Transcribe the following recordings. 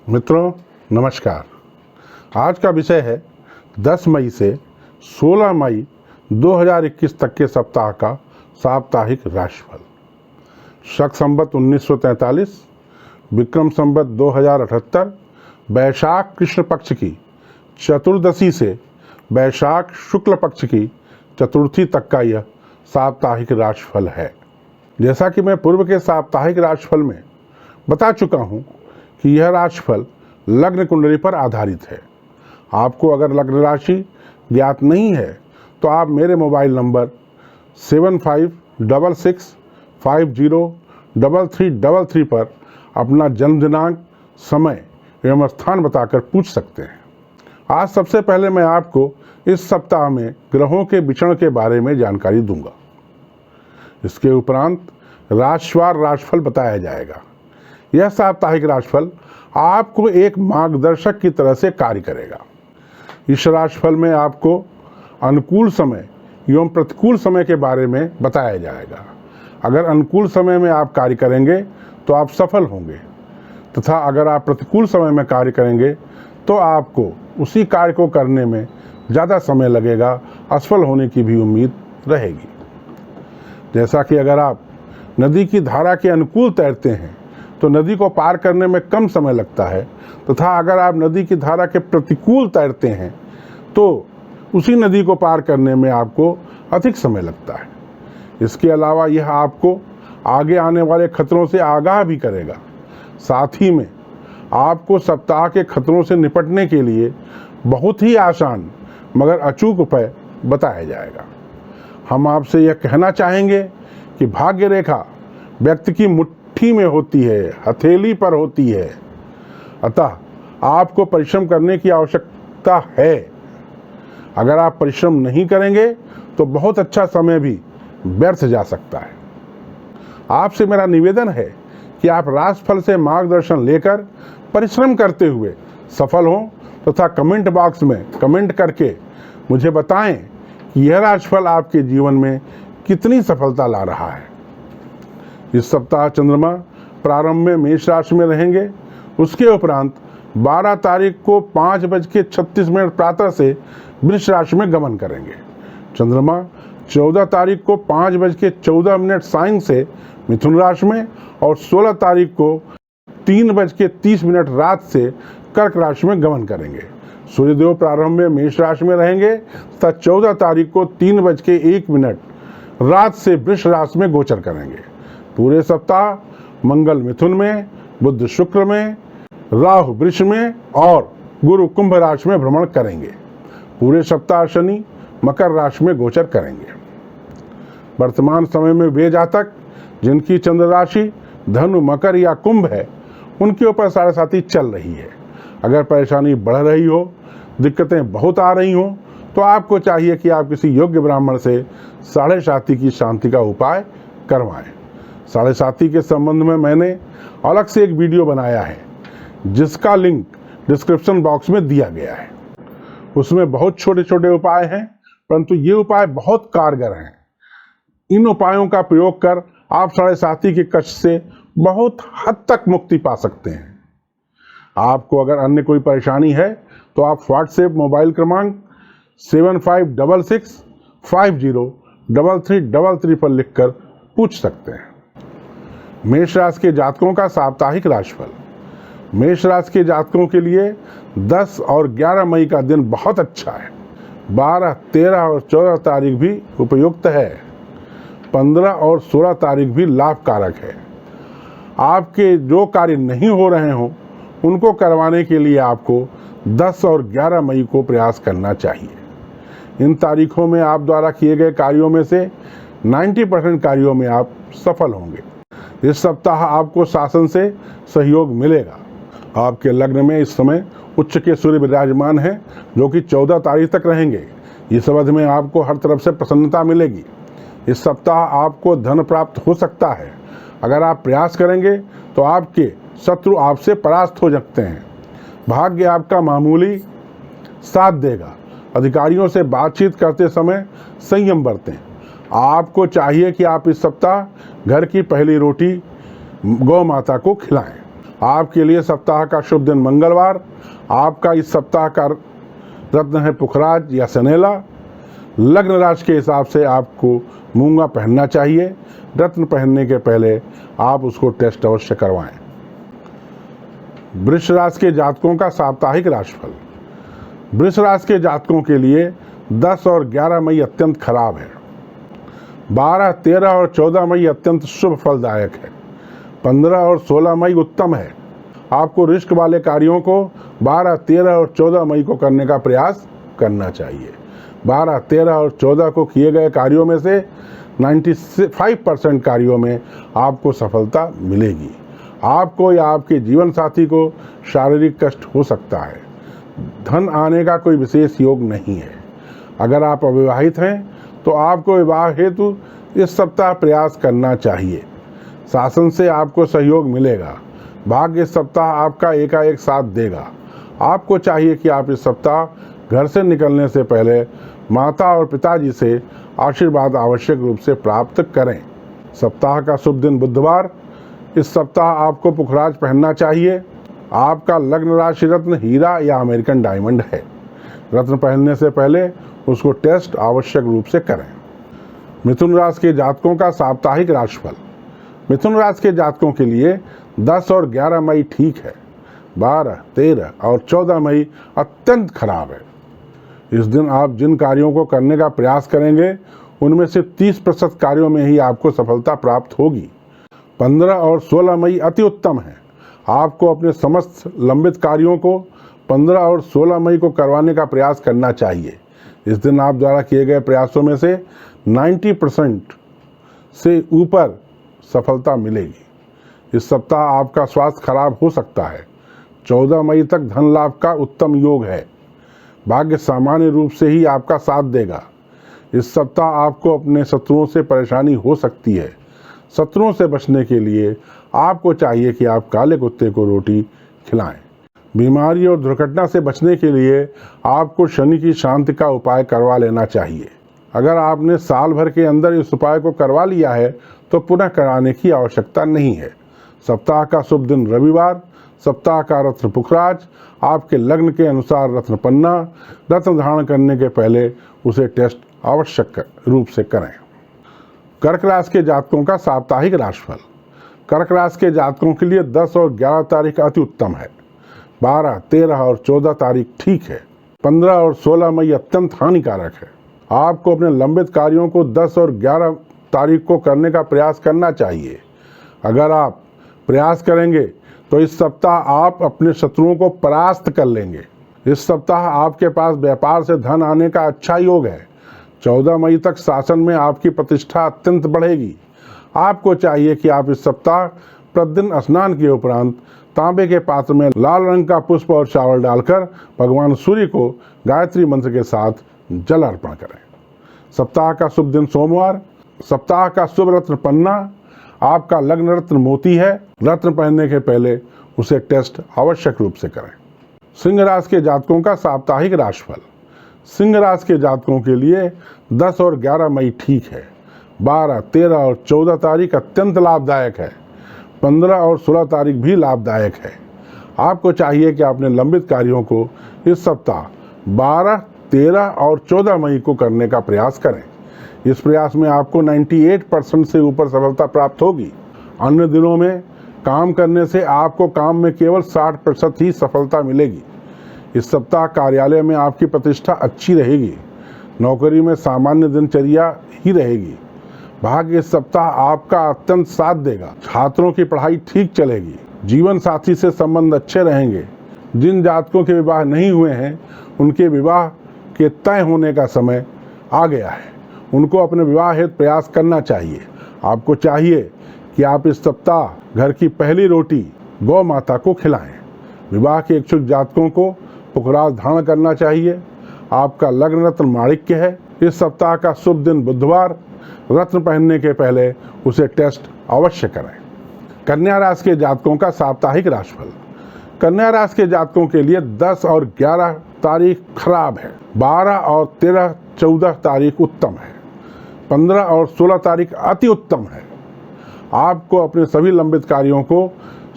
मित्रों नमस्कार। आज का विषय है 10 मई से 16 मई 2021 तक के सप्ताह का साप्ताहिक राशिफल। शक संवत 1943, विक्रम संवत 2078, वैशाख कृष्ण पक्ष की चतुर्दशी से वैशाख शुक्ल पक्ष की चतुर्थी तक का यह साप्ताहिक राशिफल है। जैसा कि मैं पूर्व के साप्ताहिक राशिफल में बता चुका हूँ कि यह राशिफल लग्न कुंडली पर आधारित है। आपको अगर लग्न राशि ज्ञात नहीं है तो आप मेरे मोबाइल नंबर 7566503333 पर अपना जन्म दिनांक, समय एवं स्थान बताकर पूछ सकते हैं। आज सबसे पहले मैं आपको इस सप्ताह में ग्रहों के विचरण के बारे में जानकारी दूंगा। इसके उपरांत राशिवार राशिफल बताया जाएगा। यह साप्ताहिक राशिफल आपको एक मार्गदर्शक की तरह से कार्य करेगा। इस राशिफल में आपको अनुकूल समय एवं प्रतिकूल समय के बारे में बताया जाएगा। अगर अनुकूल समय में आप कार्य करेंगे तो आप सफल होंगे, तथा अगर आप प्रतिकूल समय में कार्य करेंगे तो आपको उसी कार्य को करने में ज़्यादा समय लगेगा, असफल होने की भी उम्मीद रहेगी। जैसा कि अगर आप नदी की धारा के अनुकूल तैरते हैं तो नदी को पार करने में कम समय लगता है, तथा अगर आप नदी की धारा के प्रतिकूल तैरते हैं तो उसी नदी को पार करने में आपको अधिक समय लगता है। इसके अलावा यह आपको आगे आने वाले खतरों से आगाह भी करेगा। साथ ही में आपको सप्ताह के खतरों से निपटने के लिए बहुत ही आसान मगर अचूक उपाय बताया जाएगा। हम आपसे यह कहना चाहेंगे कि भाग्य रेखा व्यक्ति की मुट्ठी में होती है, हथेली पर होती है, अतः आपको परिश्रम करने की आवश्यकता है। अगर आप परिश्रम नहीं करेंगे तो बहुत अच्छा समय भी व्यर्थ जा सकता है। आपसे मेरा निवेदन है कि आप राशिफल से मार्गदर्शन लेकर परिश्रम करते हुए सफल हों, तथा कमेंट बॉक्स में कमेंट करके मुझे बताएं कि यह राशिफल आपके जीवन में कितनी सफलता ला रहा है। इस सप्ताह चंद्रमा प्रारंभ में मेष राशि में रहेंगे। उसके उपरांत 12 तारीख को 5:36 प्रातः से वृष राशि में गमन करेंगे। चंद्रमा 14 तारीख को 5:14 सायं से मिथुन राशि में और 16 तारीख को 3:30 रात से कर्क राशि में गमन करेंगे। सूर्यदेव प्रारंभ में मेष राशि में रहेंगे तथा 14 तारीख को 3:01 रात से वृष राशि में गोचर करेंगे। पूरे सप्ताह मंगल मिथुन में, बुध शुक्र में, राहु वृष में और गुरु कुंभ राशि में भ्रमण करेंगे। पूरे सप्ताह शनि मकर राशि में गोचर करेंगे। वर्तमान समय में वे जातक जिनकी चंद्र राशि धनु, मकर या कुंभ है, उनके ऊपर साढ़े चल रही है। अगर परेशानी बढ़ रही हो, दिक्कतें बहुत आ रही हो, तो आपको चाहिए कि आप किसी योग्य ब्राह्मण से साढ़े साती की शांति का उपाय करवाएं। साढ़े साती के संबंध में मैंने अलग से एक वीडियो बनाया है, जिसका लिंक डिस्क्रिप्शन बॉक्स में दिया गया है। उसमें बहुत छोटे छोटे उपाय हैं, परंतु ये उपाय बहुत कारगर हैं। इन उपायों का प्रयोग कर आप साढ़े साती के कष्ट से बहुत हद तक मुक्ति पा सकते हैं। आपको अगर अन्य कोई परेशानी है तो आप व्हाट्सएप मोबाइल क्रमांक 7566503333 पर लिखकर पूछ सकते हैं। मेष राशि के जातकों का साप्ताहिक राशिफल। मेष राशि के जातकों के लिए 10 और 11 मई का दिन बहुत अच्छा है। 12, 13 और 14 तारीख भी उपयुक्त है। 15 और 16 तारीख भी लाभकारक है। आपके जो कार्य नहीं हो रहे हों उनको करवाने के लिए आपको 10 और 11 मई को प्रयास करना चाहिए। इन तारीखों में आप द्वारा किए गए कार्यों में से 90% कार्यों में आप सफल होंगे। इस सप्ताह आपको शासन से सहयोग मिलेगा। आपके लग्न में इस समय उच्च के सूर्य विराजमान हैं, जो कि 14 तारीख तक रहेंगे। इस अवधि में आपको हर तरफ से प्रसन्नता मिलेगी। इस सप्ताह आपको धन प्राप्त हो सकता है। अगर आप प्रयास करेंगे तो आपके शत्रु आपसे परास्त हो सकते हैं। भाग्य आपका मामूली साथ देगा। अधिकारियों से बातचीत करते समय संयम बरतें। आपको चाहिए कि आप इस सप्ताह घर की पहली रोटी गौ माता को खिलाएं। आपके लिए सप्ताह का शुभ दिन मंगलवार। आपका इस सप्ताह का रत्न है पुखराज या सनेला। लग्न राशि के हिसाब से आपको मूंगा पहनना चाहिए। रत्न पहनने के पहले आप उसको टेस्ट अवश्य करवाएं। वृष राशि के जातकों का साप्ताहिक राशिफल। वृष राशि के जातकों के लिए 10 और 11 मई अत्यंत खराब है। 12, 13 और 14 मई अत्यंत शुभ फलदायक है। 15 और 16 मई उत्तम है। आपको रिस्क वाले कार्यों को 12, 13 और 14 मई को करने का प्रयास करना चाहिए। 12, 13 और 14 को किए गए कार्यों में से 95% कार्यों में आपको सफलता मिलेगी। आपको या आपके जीवन साथी को शारीरिक कष्ट हो सकता है। धन आने का कोई विशेष योग नहीं है। अगर आप अविवाहित हैं तो आपको विवाह हेतु इस सप्ताह प्रयास करना चाहिए। शासन से आपको सहयोग मिलेगा। भाग्य इस सप्ताह आपका एकाएक साथ देगा। आपको चाहिए कि आप इस सप्ताह घर से निकलने से पहले माता और पिताजी से आशीर्वाद आवश्यक रूप से प्राप्त करें। सप्ताह का शुभ दिन बुधवार। इस सप्ताह आपको पुखराज पहनना चाहिए। आपका लग्न राशि रत्न हीरा या अमेरिकन डायमंड है। रत्न पहनने से पहले उसको टेस्ट आवश्यक रूप से करें। मिथुन राशि के जातकों का साप्ताहिक राशिफल। मिथुन राशि के जातकों के लिए 10 और 11 मई ठीक है। 12, 13 और 14 मई अत्यंत खराब है। इस दिन आप जिन कार्यों को करने का प्रयास करेंगे उनमें से 30% कार्यों में ही आपको सफलता प्राप्त होगी। 15 और 16 मई अति उत्तम है। आपको अपने समस्त लंबित कार्यों को 15 और 16 मई को करवाने का प्रयास करना चाहिए। इस दिन आप द्वारा किए गए प्रयासों में से 90% से ऊपर सफलता मिलेगी। इस सप्ताह आपका स्वास्थ्य खराब हो सकता है। 14 मई तक धन लाभ का उत्तम योग है। भाग्य सामान्य रूप से ही आपका साथ देगा। इस सप्ताह आपको अपने शत्रुओं से परेशानी हो सकती है। शत्रुओं से बचने के लिए आपको चाहिए कि आप काले कुत्ते को रोटी खिलाएं। बीमारी और दुर्घटना से बचने के लिए आपको शनि की शांति का उपाय करवा लेना चाहिए। अगर आपने साल भर के अंदर इस उपाय को करवा लिया है तो पुनः कराने की आवश्यकता नहीं है। सप्ताह का शुभ दिन रविवार। सप्ताह का रत्न पुखराज। आपके लग्न के अनुसार रत्न पन्ना। रत्न धारण करने के पहले उसे टेस्ट आवश्यक रूप से करें। कर्क राशि के जातकों का साप्ताहिक राशिफल। कर्क राशि के जातकों के लिए 10 और 11 तारीख अति उत्तम है। 12, 13 और 14 तारीख ठीक है। 15 और 16 मई अत्यंत हानिकारक है। आपको अपने लंबित कार्यों को 10 और 11 तारीख को करने का प्रयास करना चाहिए। अगर आप प्रयास करेंगे तो इस सप्ताह आप अपने शत्रुओं को परास्त कर लेंगे। इस सप्ताह आपके पास व्यापार से धन आने का अच्छा योग है। 14 मई तक शासन में आपकी प्रतिष्ठा अत्यंत बढ़ेगी। आपको चाहिए कि आप इस सप्ताह प्रतिदिन स्नान के उपरांत तांबे के पात्र में लाल रंग का पुष्प और चावल डालकर भगवान सूर्य को गायत्री मंत्र के साथ जल अर्पण करें। सप्ताह का शुभ दिन सोमवार। सप्ताह का शुभ रत्न पन्ना। आपका लग्न रत्न मोती है। रत्न पहनने के पहले उसे टेस्ट आवश्यक रूप से करें। सिंह राशि के जातकों का साप्ताहिक राशिफल। सिंह राशि के जातकों के लिए 10 और 11 मई ठीक है। 12, 13 और 14 तारीख अत्यंत लाभदायक है। 15 और 16 तारीख भी लाभदायक है। आपको चाहिए कि अपने लंबित कार्यों को इस सप्ताह 12, 13 और 14 मई को करने का प्रयास करें। इस प्रयास में आपको 98% से ऊपर सफलता प्राप्त होगी। अन्य दिनों में काम करने से आपको काम में केवल 60% ही सफलता मिलेगी। इस सप्ताह कार्यालय में आपकी प्रतिष्ठा अच्छी रहेगी। नौकरी में सामान्य दिनचर्या ही रहेगी। भाग्य इस सप्ताह आपका अत्यंत साथ देगा। छात्रों की पढ़ाई ठीक चलेगी। जीवन साथी से संबंध अच्छे रहेंगे। जिन जातकों के विवाह नहीं हुए हैं उनके विवाह के तय होने का समय आ गया है। उनको अपने विवाह हेतु प्रयास करना चाहिए। आपको चाहिए कि आप इस सप्ताह घर की पहली रोटी गौ माता को खिलाएं। विवाह के इच्छुक जातकों को पुखराज धारण करना चाहिए। आपका लग्न रत्न माणिक्य है। इस सप्ताह का शुभ दिन बुधवार। रत्न पहनने के पहले उसे टेस्ट अवश्य करें। कन्या राशि के जातकों का साप्ताहिक राशिफल। कन्या राशि के जातकों के लिए 10 और 11 तारीख खराब है। 12 और 13, 14 तारीख उत्तम है। 15 और 16 तारीख अति उत्तम है। आपको अपने सभी लंबित कार्यों को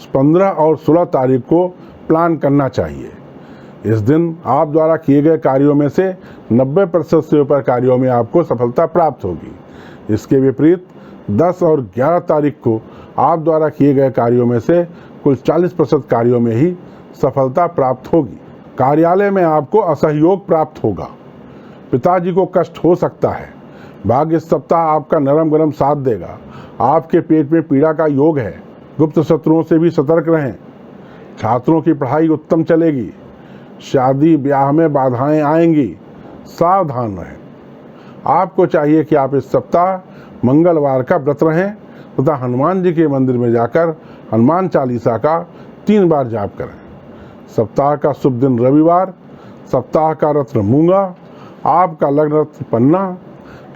15 और 16 तारीख को प्लान करना चाहिए। इस दिन आप द्वारा किए गए कार्यों में से 90% से ऊपर कार्यों में आपको सफलता प्राप्त होगी। इसके विपरीत 10 और 11 तारीख को आप द्वारा किए गए कार्यों में से कुल 40% कार्यों में ही सफलता प्राप्त होगी। कार्यालय में आपको असहयोग प्राप्त होगा। पिताजी को कष्ट हो सकता है। भाग्य इस सप्ताह आपका नरम गरम साथ देगा। आपके पेट में पीड़ा का योग है। गुप्त शत्रुओं से भी सतर्क रहें। छात्रों की पढ़ाई उत्तम चलेगी। शादी ब्याह में बाधाएं आएंगी, सावधान रहें। आपको चाहिए कि आप इस सप्ताह मंगलवार का व्रत रहें तथा हनुमान जी के मंदिर में जाकर हनुमान चालीसा का 3 बार जाप करें। सप्ताह का शुभ दिन रविवार। सप्ताह का रत्न मूंगा। आपका लग्न रत्न पन्ना।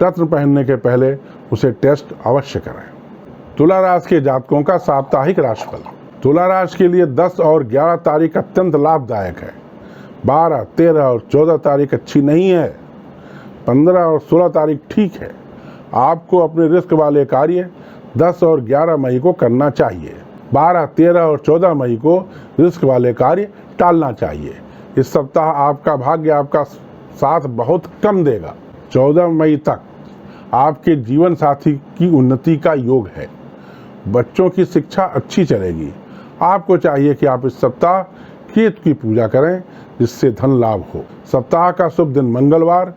रत्न पहनने के पहले उसे टेस्ट अवश्य करें। तुला राशि के जातकों का साप्ताहिक राशिफल। तुला राशि के लिए 10 और 11 तारीख अत्यंत लाभदायक है। 12, 13 और 14 तारीख अच्छी नहीं है। 15 और 16 तारीख ठीक है। आपको अपने रिस्क वाले कार्य 10 और 11 मई को करना चाहिए। 12, 13 और 14 मई को रिस्क वाले कार्य टालना चाहिए। इस सप्ताह आपका भाग्य आपका साथ बहुत कम देगा। 14 मई तक आपके जीवन साथी की उन्नति का योग है। बच्चों की शिक्षा अच्छी चलेगी। आपको चाहिए कि आप इस सप्ताह केतु की पूजा करें जिससे धन लाभ हो। सप्ताह का शुभ दिन मंगलवार।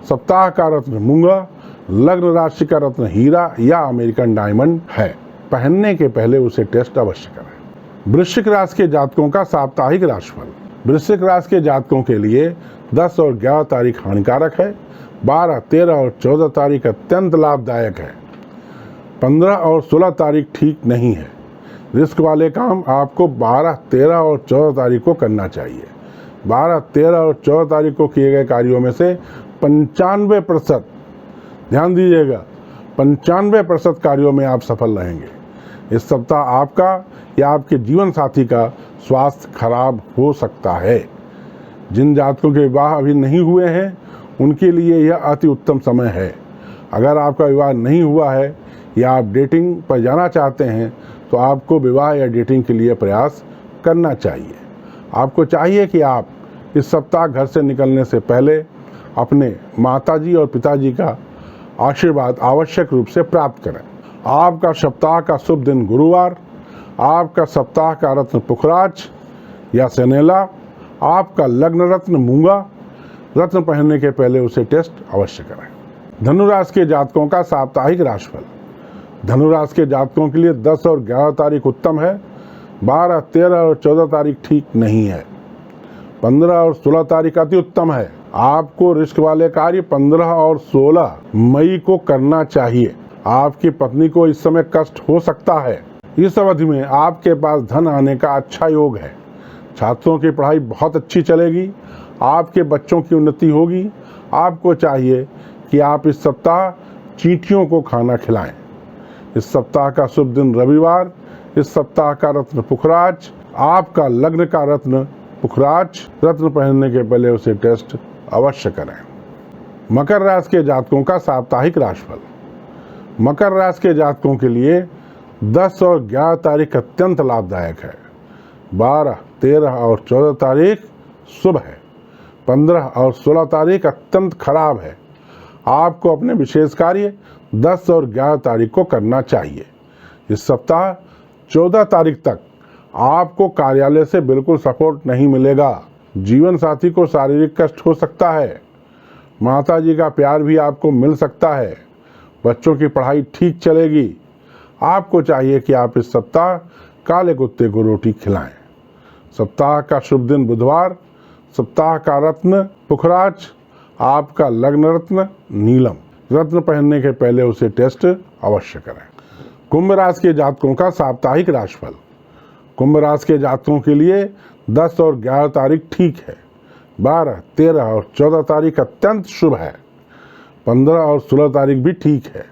सप्ताह का रत्न मूंगा। लग्न राशि का रत्न हीरा या अमेरिकन डायमंड है। पहनने के पहले उसे टेस्ट अवश्य करें। वृश्चिक राशि के जातकों का साप्ताहिक राशिफल। वृश्चिक राशि के जातकों के लिए 10 और 11 तारीख हानिकारक है। 12, 13 और 14 तारीख अत्यंत लाभदायक है। 15 और 16 तारीख ठीक नहीं है। रिस्क वाले काम आपको 12, 13 और 14 तारीख को करना चाहिए। 12, 13 और 14 तारीख को किए गए कार्यों में से 95%, ध्यान दीजिएगा, 95% कार्यों में आप सफल रहेंगे। इस सप्ताह आपका या आपके जीवन साथी का स्वास्थ्य खराब हो सकता है। जिन जातकों के विवाह अभी नहीं हुए हैं उनके लिए यह अति उत्तम समय है। अगर आपका विवाह नहीं हुआ है या आप डेटिंग पर जाना चाहते हैं तो आपको विवाह या डेटिंग के लिए प्रयास करना चाहिए। आपको चाहिए कि आप इस सप्ताह घर से निकलने से पहले अपने माताजी और पिताजी का आशीर्वाद आवश्यक रूप से प्राप्त करें। आपका सप्ताह का शुभ दिन गुरुवार। आपका सप्ताह का रत्न पुखराज या सनेला। आपका लग्न रत्न मूंगा। रत्न पहनने के पहले उसे टेस्ट अवश्य करें। धनुराशि के जातकों का साप्ताहिक राशिफल। धनुराशि के जातकों के लिए 10 और 11 तारीख उत्तम है। 12, 13 और 14 तारीख ठीक नहीं है। 15 और 16 तारीख अति उत्तम है। आपको रिस्क वाले कार्य 15 और 16 मई को करना चाहिए। आपकी पत्नी को इस समय कष्ट हो सकता है। इस अवधि में आपके पास धन आने का अच्छा योग है। छात्रों की पढ़ाई बहुत अच्छी चलेगी। आपके बच्चों की उन्नति होगी। आपको चाहिए कि आप इस सप्ताह चींटियों को खाना खिलाएं। इस सप्ताह का शुभ दिन रविवार। इस सप्ताह का रत्न पुखराज। आपका लग्न का रत्न पुखराज। रत्न पहनने के पहले उसे टेस्ट अवश्य करें। मकर राशि के जातकों का साप्ताहिक राशिफल। मकर राशि के जातकों के लिए 10 और 11 तारीख अत्यंत लाभदायक है। 12, 13 और 14 तारीख शुभ है। 15 और 16 तारीख अत्यंत खराब है। आपको अपने विशेष कार्य 10 और 11 तारीख को करना चाहिए। इस सप्ताह 14 तारीख तक आपको कार्यालय से बिल्कुल सपोर्ट नहीं मिलेगा। जीवन साथी को शारीरिक कष्ट हो सकता है। माता जी का प्यार भी आपको मिल सकता है। बच्चों की पढ़ाई ठीक चलेगी। आपको चाहिए कि आप इस सप्ताह काले कुत्ते को रोटी खिलाएं। सप्ताह का शुभ दिन बुधवार। सप्ताह का रत्न पुखराज। आपका लग्न रत्न नीलम। रत्न पहनने के पहले उसे टेस्ट अवश्य करें। कुंभ राशि के जातकों का साप्ताहिक राशिफल। कुंभ राशि के जातकों के लिए 10 और 11 तारीख ठीक है। 12, 13 और 14 तारीख अत्यंत शुभ है। 15 और 16 तारीख भी ठीक है।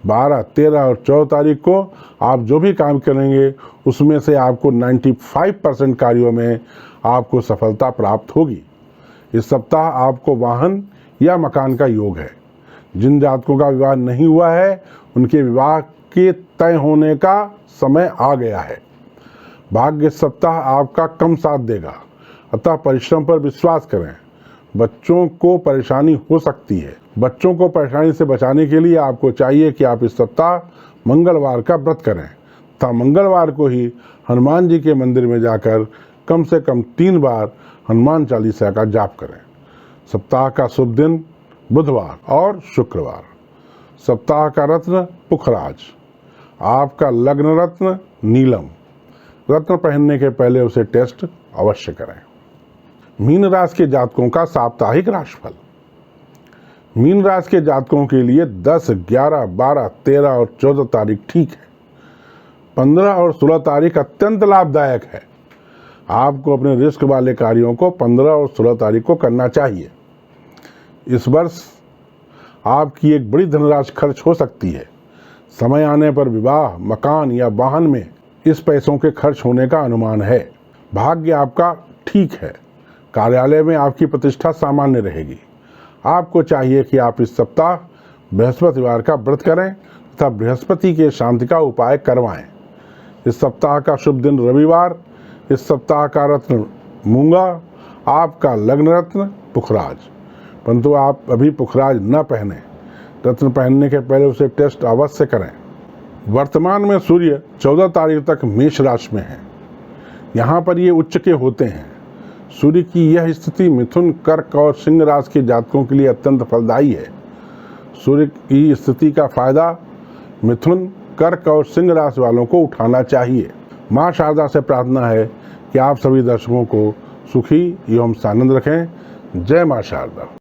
12, 13 और 14 तारीख को आप जो भी काम करेंगे उसमें से आपको 95% कार्यों में आपको सफलता प्राप्त होगी। इस सप्ताह आपको वाहन या मकान का योग है। जिन जातकों का विवाह नहीं हुआ है उनके विवाह के तय होने का समय आ गया है। भाग्य इस सप्ताह आपका कम साथ देगा, अतः परिश्रम पर विश्वास करें। बच्चों को परेशानी हो सकती है। बच्चों को परेशानी से बचाने के लिए आपको चाहिए कि आप इस सप्ताह मंगलवार का व्रत करें तथा मंगलवार को ही हनुमान जी के मंदिर में जाकर कम से कम 3 बार हनुमान चालीसा का जाप करें। सप्ताह का शुभ दिन बुधवार और शुक्रवार। सप्ताह का रत्न पुखराज। आपका लग्न रत्न नीलम। रत्न पहनने के पहले उसे टेस्ट अवश्य करें। मीन राशि के जातकों का साप्ताहिक राशिफल। मीन राशि के जातकों के लिए 10, 11, 12, 13 और 14 तारीख ठीक है। 15 और 16 तारीख अत्यंत लाभदायक है। आपको अपने रिस्क वाले कार्यों को 15 और 16 तारीख को करना चाहिए। इस वर्ष आपकी एक बड़ी धनराशि खर्च हो सकती है। समय आने पर विवाह, मकान या वाहन में इस पैसों के खर्च होने का अनुमान है। भाग्य आपका ठीक है। कार्यालय में आपकी प्रतिष्ठा सामान्य रहेगी। आपको चाहिए कि आप इस सप्ताह बृहस्पतिवार का व्रत करें तथा बृहस्पति के शांति का उपाय करवाएं। इस सप्ताह का शुभ दिन रविवार। इस सप्ताह का रत्न मूंगा। आपका लग्न रत्न पुखराज, परंतु आप अभी पुखराज न पहने। रत्न पहनने के पहले उसे टेस्ट अवश्य करें। वर्तमान में सूर्य 14 तारीख तक मेष राशि में है। यहाँ पर ये उच्च के होते हैं। सूर्य की यह स्थिति मिथुन, कर्क और सिंह राशि के जातकों के लिए अत्यंत फलदायी है। सूर्य की स्थिति का फायदा मिथुन, कर्क और सिंह राशि वालों को उठाना चाहिए। माँ शारदा से प्रार्थना है कि आप सभी दर्शकों को सुखी एवं सानंद रखें। जय माँ शारदा।